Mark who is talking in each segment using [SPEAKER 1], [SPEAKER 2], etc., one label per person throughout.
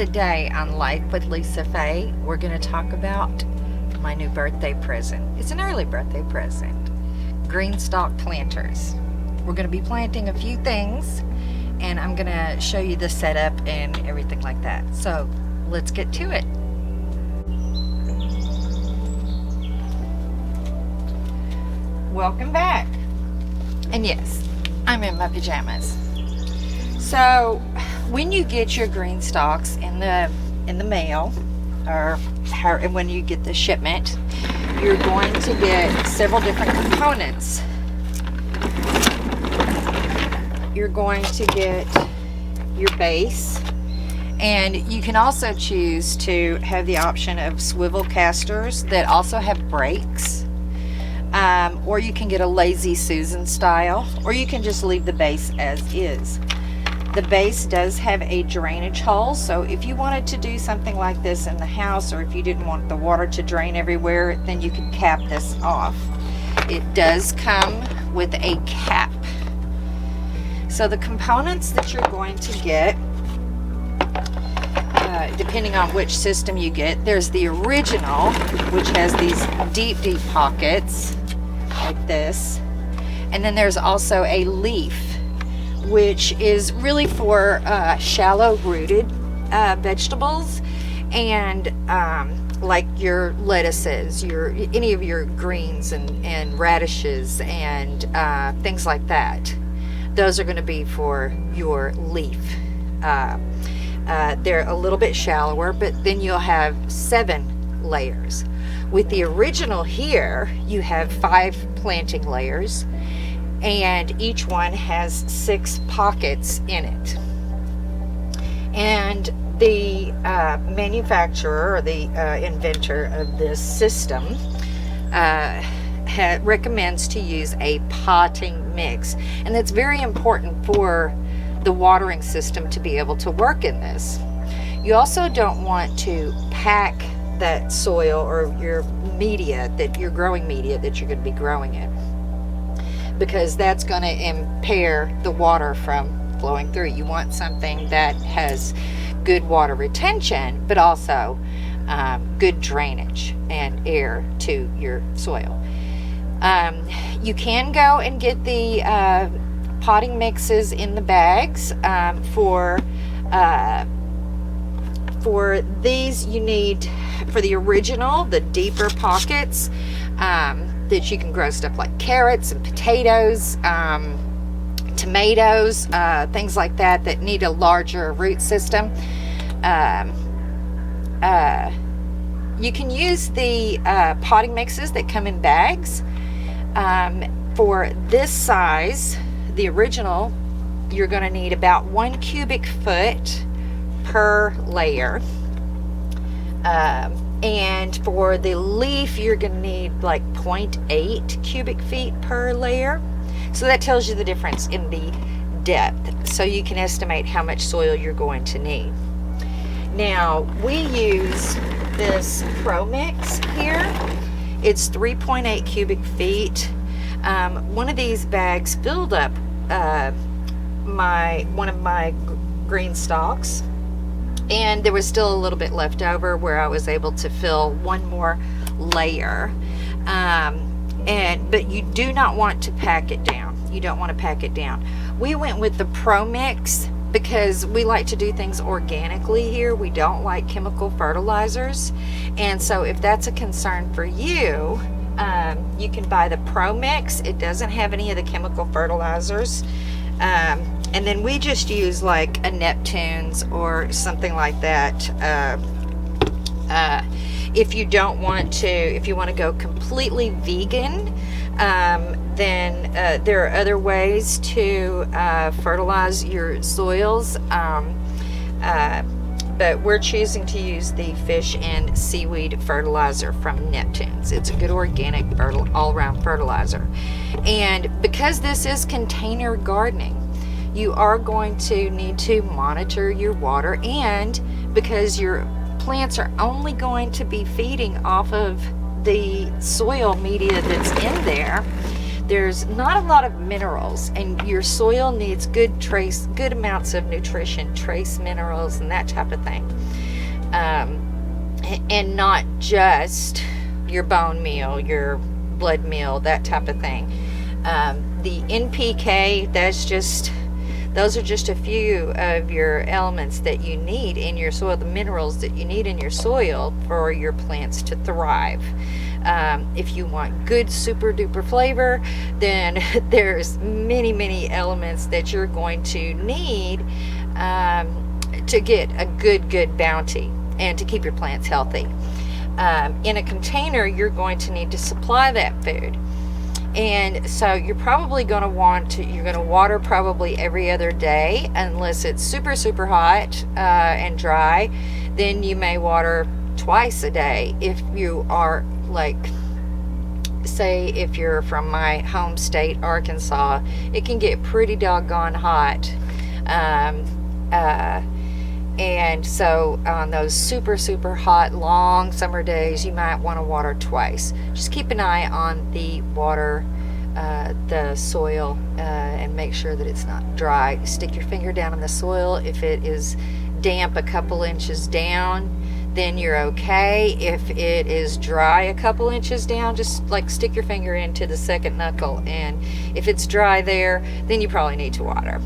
[SPEAKER 1] Today on Life with Lisa Faye, we're going to talk about my new birthday present. It's an early birthday present. Greenstalk planters. We're going to be planting a few things, and I'm going to show you the setup and everything like that. So let's get to it. Welcome back. And yes, I'm in my pajamas. So when you get your green stalks in the mail, or when you get the shipment, you're going to get several different components. You're going to get your base, and you can also choose to have the option of swivel casters that also have brakes, or you can get a Lazy Susan style, or you can just leave the base as is. The base does have a drainage hole, so if you wanted to do something like this in the house, or if you didn't want the water to drain everywhere, then you could cap this off. It does come with a cap. So the components that you're going to get, depending on which system you get, there's the original, which has these deep pockets like this, and then there's also a leaf, which is really for shallow rooted vegetables, and like your lettuces, any of your greens and radishes and things like that. Those are going to be for your leaf. They're a little bit shallower, but then you'll have 7 layers. With the original here, you have 5 planting layers, and each one has 6 pockets in it. And the manufacturer, or the inventor of this system, recommends to use a potting mix, and that's very important for the watering system to be able to work in this. You also don't want to pack that soil or your media, that your growing media that you're going to be growing in, because that's going to impair the water from flowing through. You want something that has good water retention, but also good drainage and air to your soil. You can go and get the potting mixes in the bags. For these, you need, for the original, the deeper pockets, that you can grow stuff like carrots and potatoes, tomatoes, things like that need a larger root system. You can use the potting mixes that come in bags. For this size, the original, you're going to need about 1 cubic foot per layer. And for the leaf, you're going to need like 0.8 cubic feet per layer. So that tells you the difference in the depth, so you can estimate how much soil you're going to need. Now, we use this Pro Mix here. It's 3.8 cubic feet. One of these bags filled up one of my green stalks, and there was still a little bit left over where I was able to fill one more layer. But you do not want to pack it down. You don't want to pack it down. We went with the Pro Mix because we like to do things organically here. We don't like chemical fertilizers, and so if that's a concern for you, you can buy the Pro Mix. It doesn't have any of the chemical fertilizers. And then we just use like a Neptune's or something like that. If you don't want to, if you want to go completely vegan, then there are other ways to fertilize your soils. But we're choosing to use the fish and seaweed fertilizer from Neptune's. It's a good organic all-around fertilizer. And because this is container gardening, you are going to need to monitor your water, and because your plants are only going to be feeding off of the soil media that's in there, there's not a lot of minerals, and your soil needs good amounts of nutrition, trace minerals and that type of thing, and not just your bone meal, your blood meal, that type of thing. The NPK, those are just a few of your elements that you need in your soil, the minerals that you need in your soil for your plants to thrive. If you want good super duper flavor, then there's many elements that you're going to need to get a good bounty and to keep your plants healthy. In a container, you're going to need to supply that food. And so you're probably going to you're going to water probably every other day, unless it's super hot and dry. Then you may water twice a day. If you are, like, say if you're from my home state, Arkansas, it can get pretty doggone hot. And so on those super hot long summer days, you might want to water twice. Just keep an eye on the water, the soil, and make sure that it's not dry. Stick your finger down in the soil. If it is damp a couple inches down, then you're okay. If it is dry a couple inches down, just like stick your finger into the second knuckle, and if it's dry there, then you probably need to water.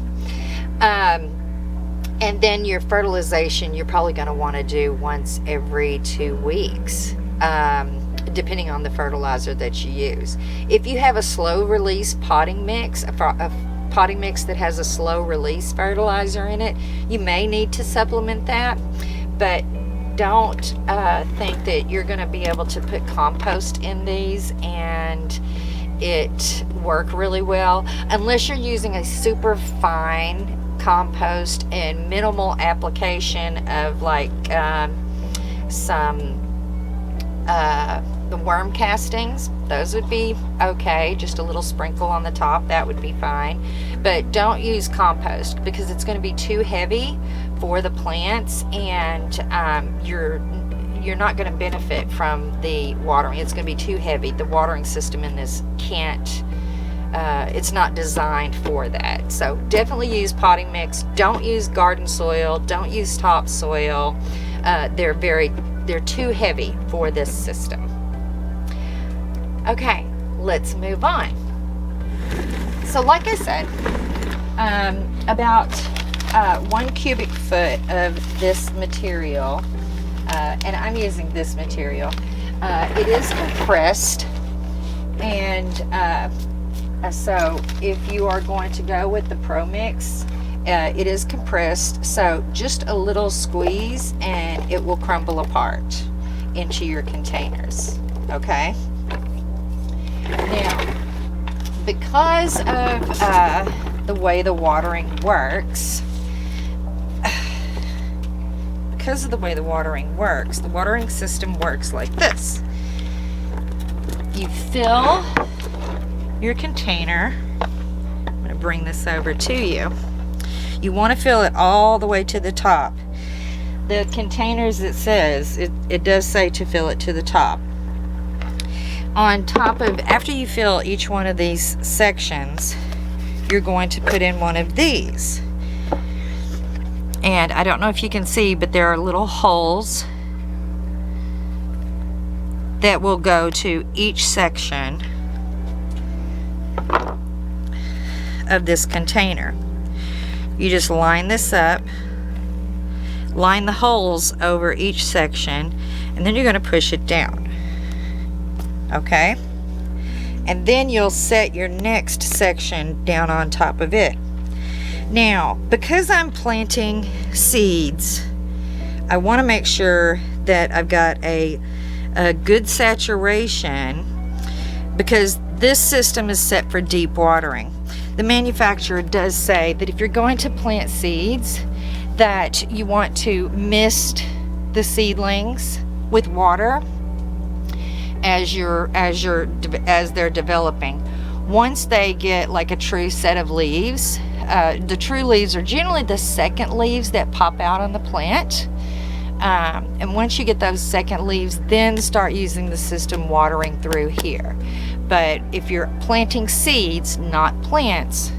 [SPEAKER 1] And then your fertilization, you're probably going to want to do once every 2 weeks, depending on the fertilizer that you use. If you have a slow release potting mix, a potting mix that has a slow release fertilizer in it, you may need to supplement that, but don't think that you're going to be able to put compost in these and it work really well, unless you're using a super fine compost and minimal application of, like, the worm castings. Those would be okay, just a little sprinkle on the top, that would be fine. But don't use compost, because it's going to be too heavy for the plants, and you're not going to benefit from the watering. It's going to be too heavy. The watering system in this can't, it's not designed for that. So definitely use potting mix. Don't use garden soil. Don't use topsoil. They're too heavy for this system. Okay, let's move on. So like I said, about 1 cubic foot of this material, and I'm using this material. It is compressed, and so if you are going to go with the Pro Mix, it is compressed, so just a little squeeze and it will crumble apart into your containers. Okay, now because of the way the watering works, the watering system works like this. You fill your container. I'm going to bring this over to you. You want to fill it all the way to the top. The containers, it says, it does say to fill it to the top. On top of, after you fill each one of these sections, you're going to put in one of these. And I don't know if you can see, but there are little holes that will go to each section of this container. You just line this up, line the holes over each section, and then you're going to push it down. Okay? And then you'll set your next section down on top of it. Now, because I'm planting seeds, I want to make sure that I've got a good saturation, because this system is set for deep watering. The manufacturer does say that if you're going to plant seeds, that you want to mist the seedlings with water as they're developing. Once they get like a true set of leaves, the true leaves are generally the second leaves that pop out on the plant. And once you get those second leaves, then start using the system watering through here. But if you're planting seeds, not plants,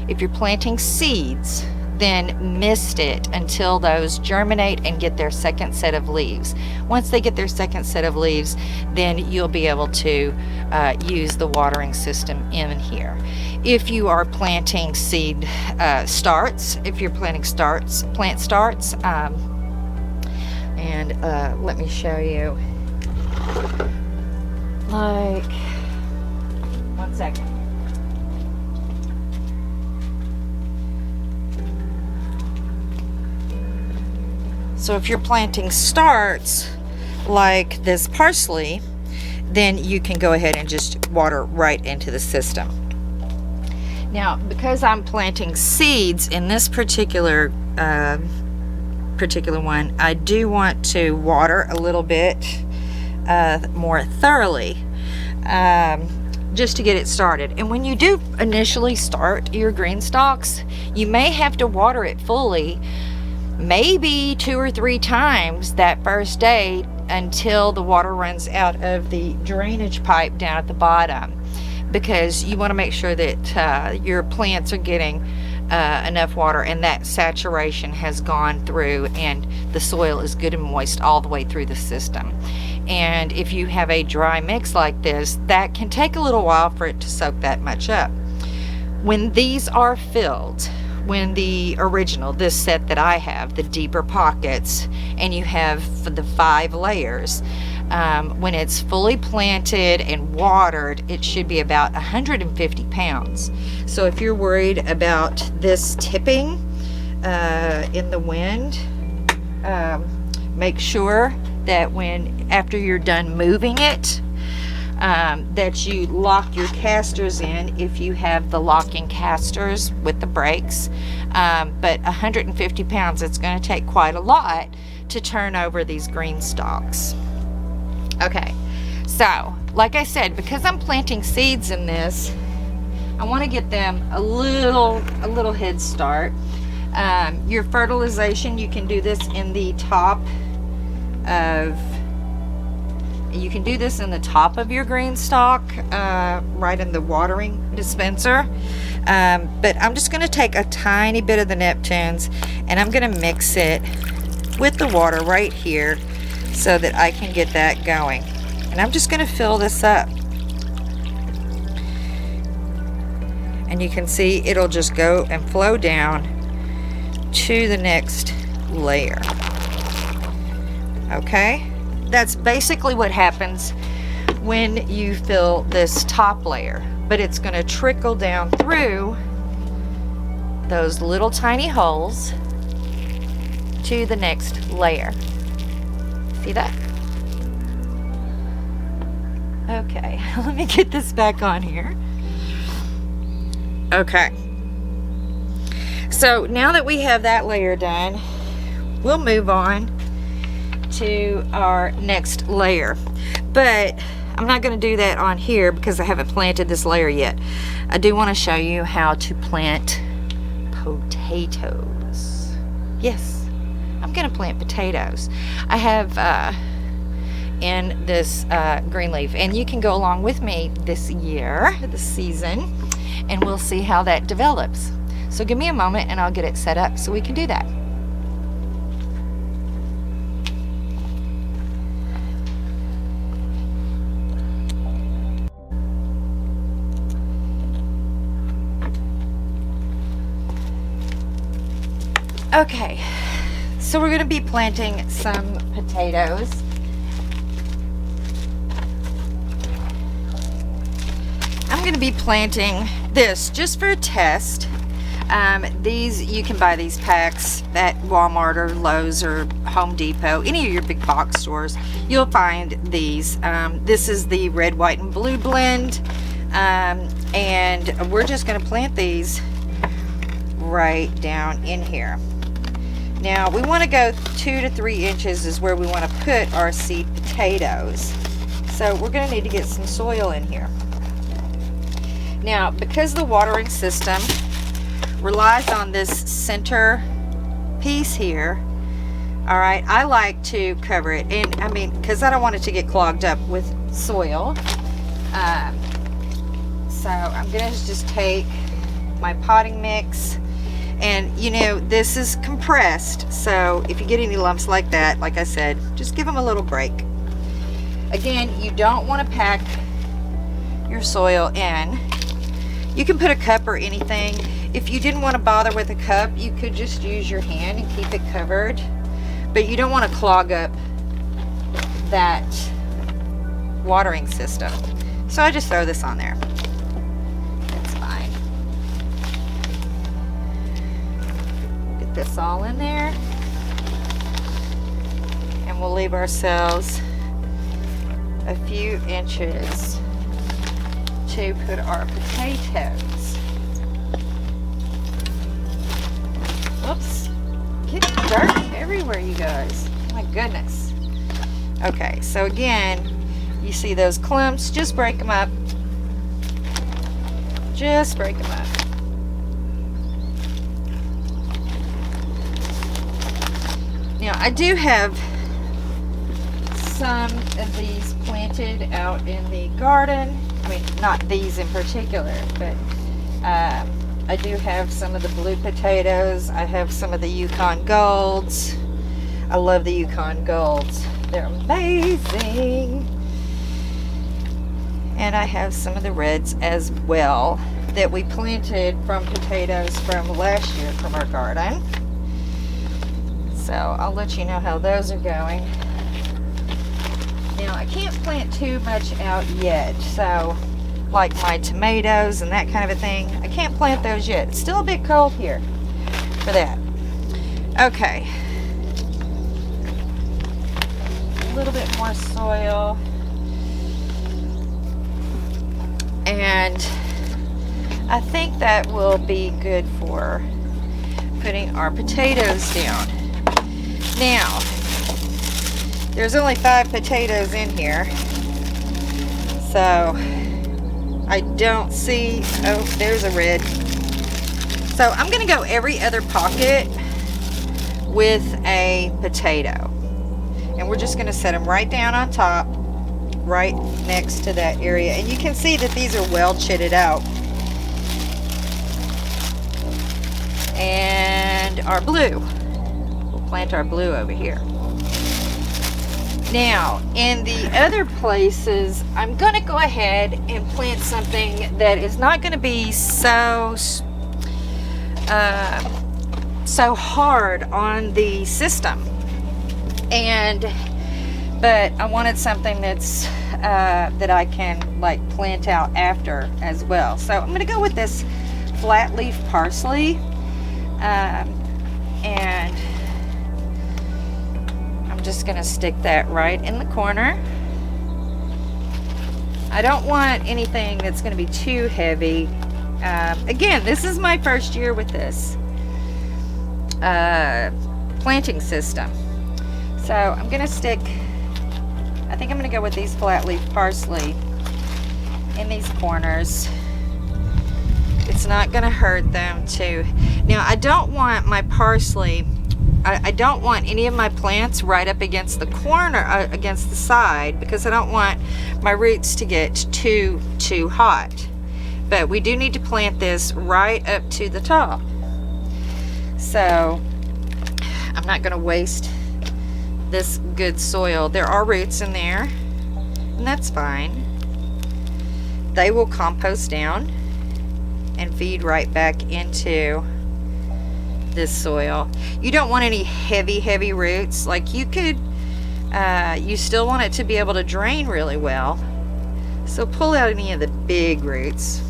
[SPEAKER 1] if you're planting seeds, then mist it until those germinate and get their second set of leaves. Once they get their second set of leaves, then you'll be able to use the watering system in here. If you are planting seed starts, if you're planting plant starts, and let me show you, like, one second. So if you're planting starts like this parsley, then you can go ahead and just water right into the system. Now, because I'm planting seeds in this particular one, I do want to water a little bit more thoroughly, just to get it started. And when you do initially start your green stalks, you may have to water it fully, maybe 2 or 3 times that first day, until the water runs out of the drainage pipe down at the bottom, because you want to make sure that your plants are getting enough water and that saturation has gone through and the soil is good and moist all the way through the system. And if you have a dry mix like this, that can take a little while for it to soak that much up. When these are filled, when the original, this set that I have, the deeper pockets, and you have the 5 layers, when it's fully planted and watered, it should be about 150 pounds. So if you're worried about this tipping in the wind, make sure that after you're done moving it, that you lock your casters in if you have the locking casters with the brakes. But 150 pounds, it's going to take quite a lot to turn over these green stalks. Okay, so like I said, because I'm planting seeds in this, I want to get them a little head start. Your fertilization, you can do this in the top of your green stalk, right in the watering dispenser. But I'm just going to take a tiny bit of the Neptunes and I'm going to mix it with the water right here so that I can get that going. And I'm just going to fill this up. And you can see it'll just go and flow down to the next layer. Okay? That's basically what happens when you fill this top layer, but it's going to trickle down through those little tiny holes to the next layer. See that? Okay, let me get this back on here. Okay. So now that we have that layer done, we'll move on to our next layer. But I'm not going to do that on here because I haven't planted this layer yet. I do want to show you how to plant potatoes. Yes, I'm going to plant potatoes. I have in this green leaf, and you can go along with me this season, and we'll see how that develops. So give me a moment and I'll get it set up so we can do that. Okay, so we're going to be planting some potatoes. I'm going to be planting this just for a test. These, you can buy these packs at Walmart or Lowe's or Home Depot, any of your big box stores. You'll find these. This is the red, white, and blue blend. And we're just going to plant these right down in here. Now we want to go 2 to 3 inches is where we want to put our seed potatoes. So we're going to need to get some soil in here. Now, because the watering system relies on this center piece here, all right, I like to cover it, and I mean, because I don't want it to get clogged up with soil. So I'm gonna just take my potting mix, and you know, this is compressed, so if you get any lumps like that, like I said, just give them a little break. Again, you don't want to pack your soil in. You can put a cup or anything. If you didn't want to bother with a cup, you could just use your hand and keep it covered, but you don't want to clog up that watering system. So I just throw this on there. That's fine. Get this all in there, and we'll leave ourselves a few inches to put our potatoes. Whoops, getting dirt everywhere, you guys. My goodness. Okay, so again, you see those clumps, just break them up. Just break them up. Now, I do have some of these planted out in the garden. I mean, not these in particular, but I do have some of the blue potatoes. I have some of the Yukon Golds. I love the Yukon Golds. They're amazing. And I have some of the reds as well that we planted from potatoes from last year from our garden. So I'll let you know how those are going. Now, I can't plant too much out yet, so like my tomatoes and that kind of a thing, I can't plant those yet. It's still a bit cold here for that. Okay. A little bit more soil. And I think that will be good for putting our potatoes down. Now, there's only 5 potatoes in here, so I don't see, oh, there's a red. So I'm gonna go every other pocket with a potato, and we're just gonna set them right down on top, right next to that area. And you can see that these are well chitted out. And our blue, we'll plant our blue over here. Now, in the other places, I'm going to go ahead and plant something that is not going to be so hard on the system. But I wanted something that's that I can like plant out after as well. So I'm going to go with this flat leaf parsley, and just going to stick that right in the corner. I don't want anything that's going to be too heavy. Again, this is my first year with this planting system. So I'm going to stick, I think I'm going to go with these flat leaf parsley in these corners. It's not going to hurt them too. Now, I don't want my parsley, I don't want any of my plants right up against the corner, against the side, because I don't want my roots to get too hot. But we do need to plant this right up to the top. So I'm not going to waste this good soil. There are roots in there, and that's fine. They will compost down and feed right back into this soil. You don't want any heavy roots. Like you could, you still want it to be able to drain really well. So pull out any of the big roots.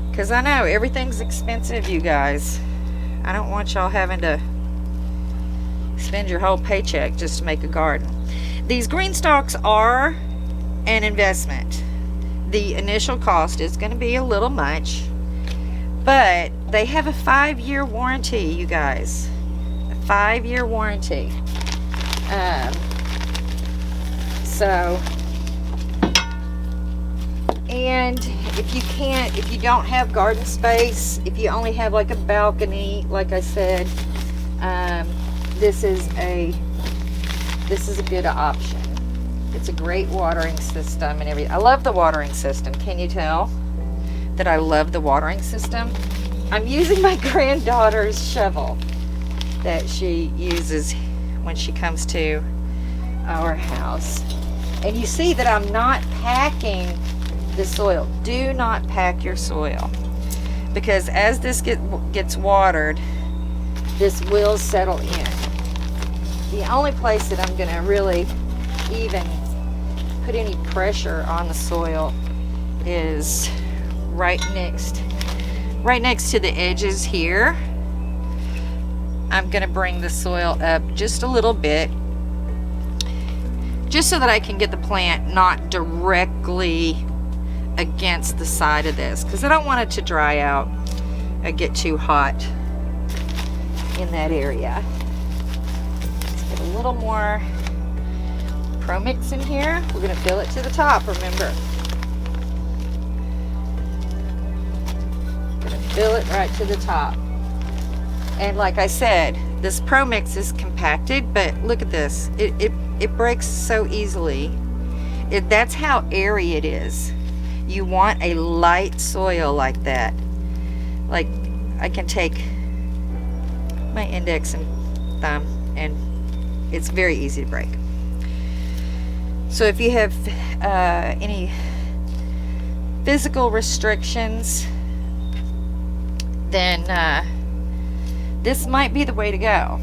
[SPEAKER 1] Because I know everything's expensive, you guys. I don't want y'all having to spend your whole paycheck just to make a garden. These Greenstalks are an investment. The initial cost is going to be a little much, but they have a 5-year warranty, you guys. A 5-year warranty. And if you don't have garden space, if you only have like a balcony, like I said, this is a good option. It's a great watering system and everything. I love the watering system. Can you tell that I love the watering system? I'm using my granddaughter's shovel that she uses when she comes to our house. And you see that I'm not packing the soil. Do not pack your soil, because as this gets watered, this will settle in. The only place that I'm gonna really even put any pressure on the soil is right next to the edges here. I'm gonna bring the soil up just a little bit, just so that I can get the plant not directly against the side of this, because I don't want it to dry out and get too hot in that area. Let's get a little more Pro Mix in here. We're gonna fill it to the top, remember. Gonna fill it right to the top. And like I said, this Pro Mix is compacted, but look at this. It breaks so easily. That's how airy it is. You want a light soil like that. Like, I can take my index and thumb, and it's very easy to break. So if you have any physical restrictions, then this might be the way to go.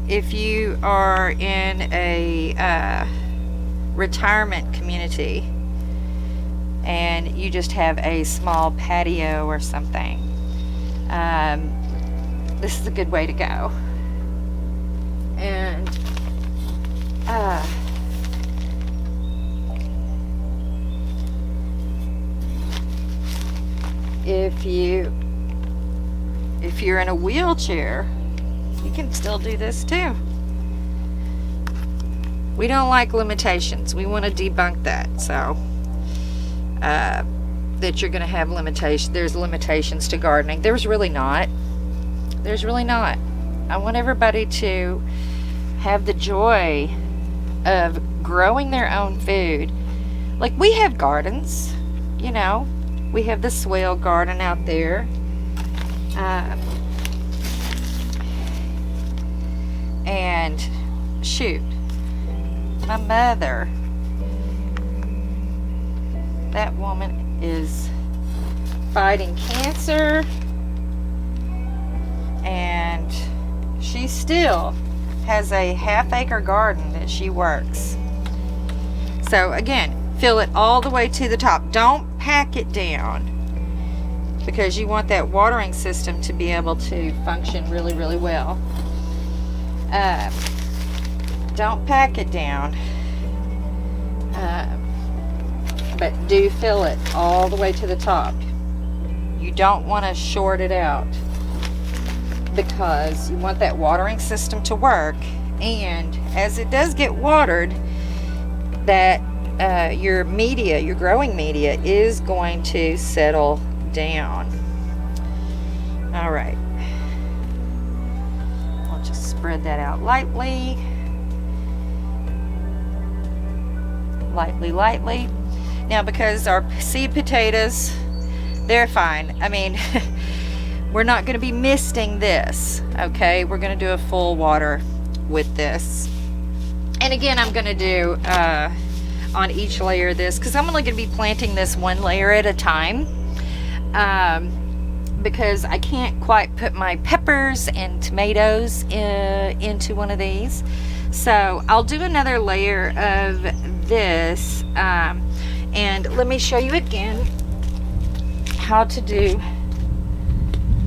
[SPEAKER 1] If you are in a retirement community and you just have a small patio or something, this is a good way to go. And if you're in a wheelchair, you can still do this too. We don't like limitations. We want to debunk that. So that you're going to have limitations. There's limitations to gardening. There's really not. There's really not. I want everybody to have the joy of growing their own food. Like, we have gardens, you know. We have the swale garden out there. And shoot, my mother, that woman is fighting cancer, and she still has a half-acre garden that she works. So again, fill it all the way to the top. Don't pack it down, because you want that watering system to be able to function really, really well. Don't pack it down, but do fill it all the way to the top. You don't want to short it out, because you want that watering system to work. And as it does get watered, that your media, your growing media, is going to settle down. All right, I'll just spread that out lightly. Lightly. Now, because our seed potatoes, they're fine. I mean, we're not going to be misting this, okay? We're going to do a full water with this. And again, I'm going to do on each layer of this, because I'm only going to be planting this one layer at a time, because I can't quite put my peppers and tomatoes into one of these. So I'll do another layer of this, and let me show you again how to do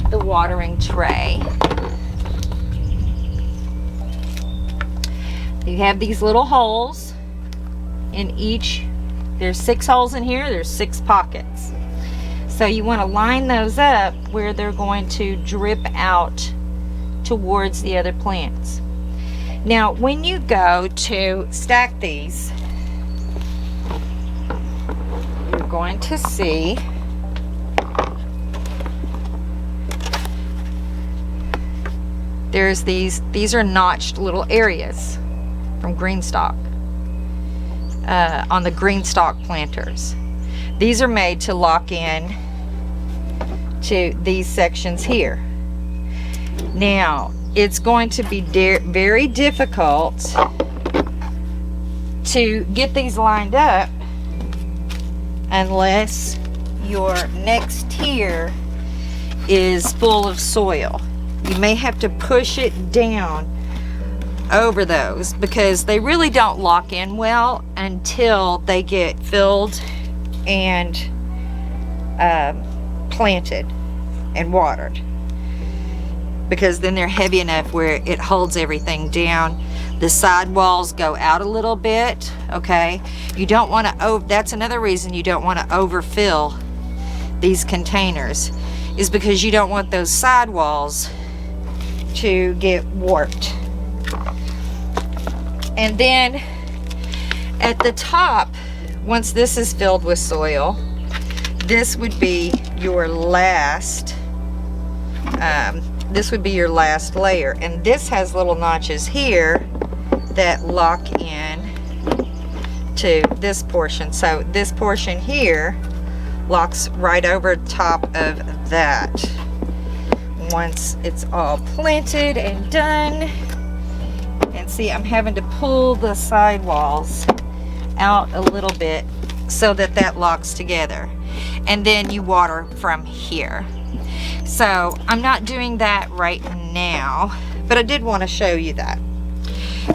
[SPEAKER 1] the watering tray. You have these little holes in each. There's 6 holes in here. There's 6 pockets. So you want to line those up where they're going to drip out towards the other plants. Now, when you go to stack these, you're going to see there's these are notched little areas. from Greenstalk, on the Greenstalk planters. These are made to lock in to these sections here. Now, it's going to be very difficult to get these lined up unless your next tier is full of soil. You may have to push it down over those because they really don't lock in well until they get filled and planted and watered, because then they're heavy enough where it holds everything down. The side walls go out a little bit, okay? You don't want to, that's another reason you don't want to overfill these containers, is because you don't want those side walls to get warped. And then at the top, once this is filled with soil, this would be your last layer, and this has little notches here that lock in to this portion. So this portion here locks right over top of that. Once it's all planted and done, and see, I'm having to pull the side walls out a little bit so that that locks together, and then you water from here. So I'm not doing that right now, but I did want to show you that.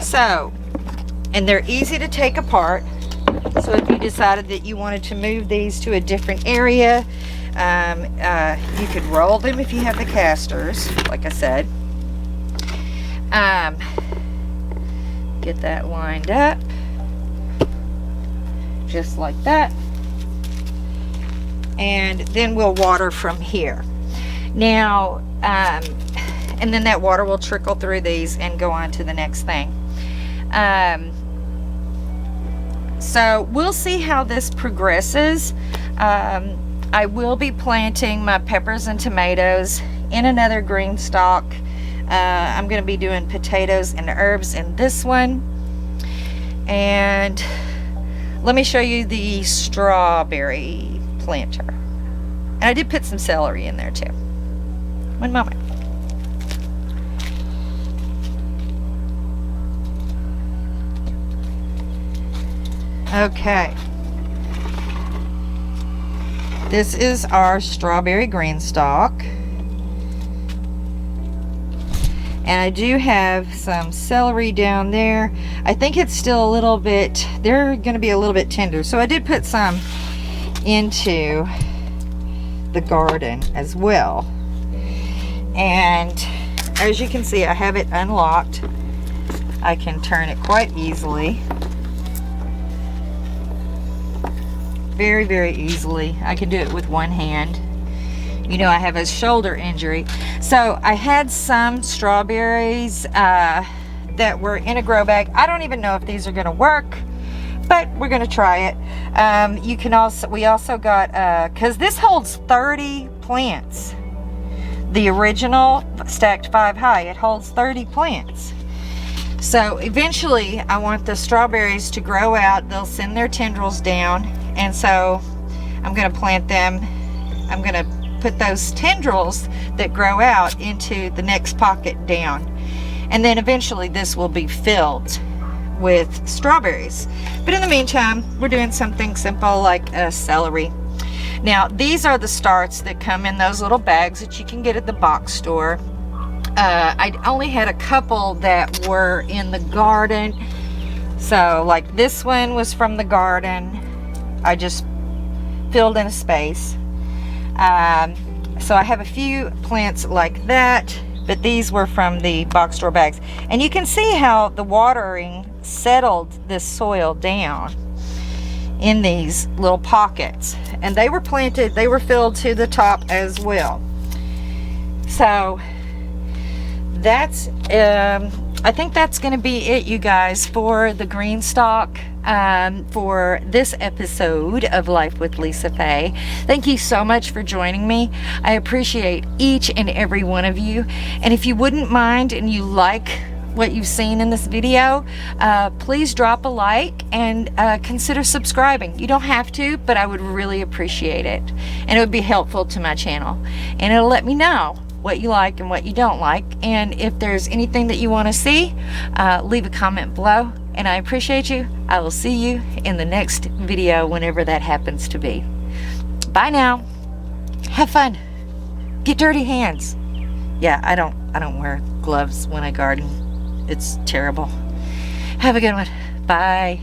[SPEAKER 1] So, and they're easy to take apart. So if you decided that you wanted to move these to a different area, you could roll them if you have the casters, like I said. Get that lined up, just like that. And then we'll water from here. Now, and then that water will trickle through these and go on to the next thing. So we'll see how this progresses. I will be planting my peppers and tomatoes in another Greenstalk. I'm going to be doing potatoes and herbs in this one. And let me show you the strawberry planter. And I did put some celery in there too. One moment. Okay. This is our strawberry Greenstalk. And I do have some celery down there. I think it's still a little bit, they're going to be a little bit tender. So I did put some into the garden as well. And as you can see, I have it unlocked. I can turn it quite easily. Very, very easily. I can do it with one hand. You know, I have a shoulder injury. So I had some strawberries that were in a grow bag. I don't even know if these are going to work, but we're going to try it. You can also, we also got, because this holds 30 plants. The original stacked 5 high, it holds 30 plants. So eventually I want the strawberries to grow out. They'll send their tendrils down, and so I'm going to plant them. I'm going to put those tendrils that grow out into the next pocket down, and then eventually this will be filled with strawberries. But in the meantime, we're doing something simple like a celery. Now, these are the starts that come in those little bags that you can get at the box store. I only had a couple that were in the garden. So, like this one was from the garden. I just filled in a space. So I have a few plants like that, but these were from the box store bags. And you can see how the watering settled this soil down in these little pockets, and they were planted, they were filled to the top as well. So that's I think that's going to be it, you guys, for the Greenstalk, for this episode of Life with Lisa Faye. Thank you so much for joining me. I appreciate each and every one of you. And if you wouldn't mind and you like what you've seen in this video, please drop a like and consider subscribing. You don't have to, but I would really appreciate it, and it would be helpful to my channel, and it'll let me know what you like and what you don't like. And if there's anything that you want to see, leave a comment below, and I appreciate you. I will see you in the next video, whenever that happens to be. Bye now. Have fun. Get dirty hands. Yeah, I don't wear gloves when I garden. It's terrible. Have a good one. Bye.